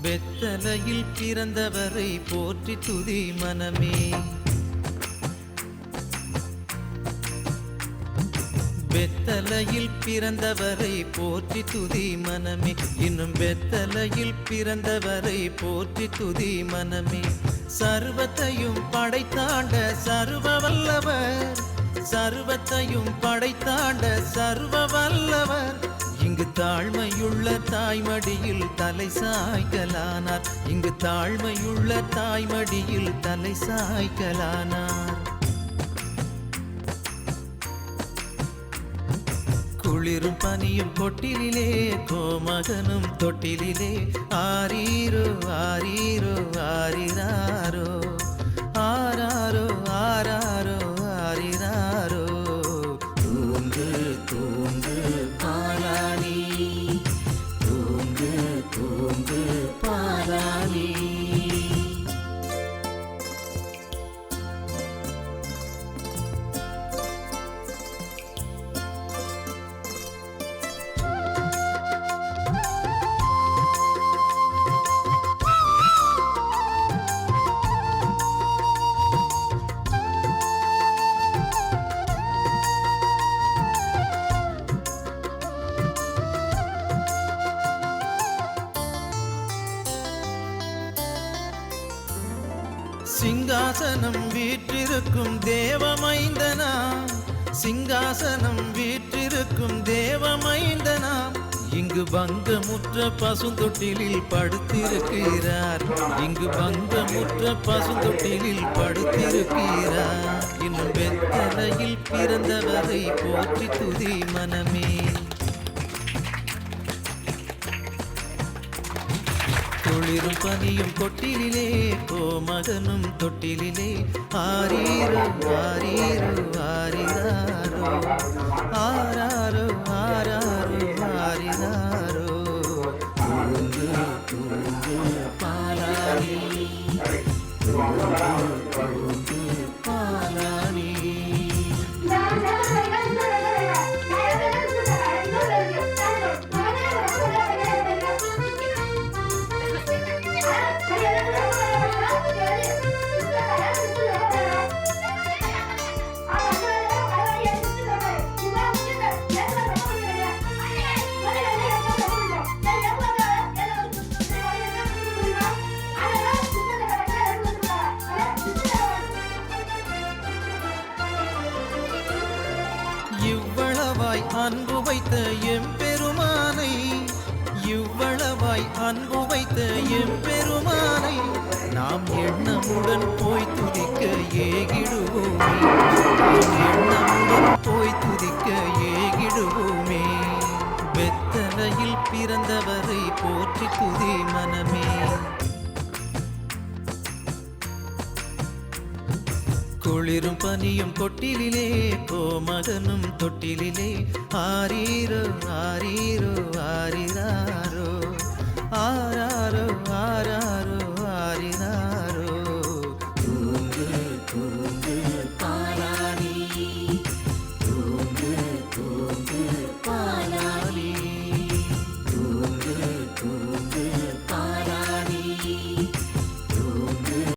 வெத்தலையில் பிறந்தவரை போற்றி துதி மனமே. வெத்தலையில் பிறந்தவரை போற்றி துதி மனமே. இன்னும் வெத்தலையில் பிறந்தவரை போற்றி துதி மனமே. சர்வத்தையும் படைத்தாண்ட சர்வ வல்லவர், சர்வத்தையும் படைத்தாண்ட சர்வ வல்லவர், இங்கு தாழ்மையுள்ள தாய்மடியில் தலை சாய்க்கலானார். இங்கு தாழ்மையுள்ள தாய்மடியில் தலை சாய்க்கலானார். குளிரும் பனியும் கொட்டிலே கோமகனும் தொட்டிலே ஆரீரோ ஆரீரோ ஆரிராரோ ஆராரோ ஆராரோ ஆரிராரோ. தூங்கு தூங்கு பாலானி, தூங்கு தூங்கு பாலானி. சிங்காசனம் வீற்றிருக்கும் தேவமைந்தனா, சிங்காசனம் வீற்றிருக்கும் தேவமைந்தனா, இங்கு பங்கமுற்ற பசுந்தொட்டிலில் படுத்திருக்கிறார். இங்கு பங்கமுற்ற பசுந்தொட்டிலில் படுத்திருக்கிறார். இன்னும் வெத்தலையில் பிறந்தவரை போற்றி துதி மனமே. குளிரும் பனியும் கொட்டிலே கோமகனும் தொட்டிலே ஆரீரோ ஆரீரோ ஆரிராரோ ஆராரோ ஆராரோ ஆரிராரோ. தூங்கு தூங்கு பாலானி, தூங்கு தூங்கு பாலானி. இவ்வளவாய் அன்பு வைத்த எம்பெருமானை, இவ்வளவாய் அன்பு வைத்த எம்பெருமானை நாம் எண்ணமுடன் போய் துதிக்க ஏகிடுவோமே. நாம் எண்ணமுடன் போய் துதிக்க ஏகிடுவோமே. வெத்தலையில் பிறந்தவரை போற்றி துதி மனமே. குளிரும் பனியும் கொட்டிலே கோமகனும் தொட்டிலே ஆரீரோ ஆரீரோ ஆரிராரோ ஆரா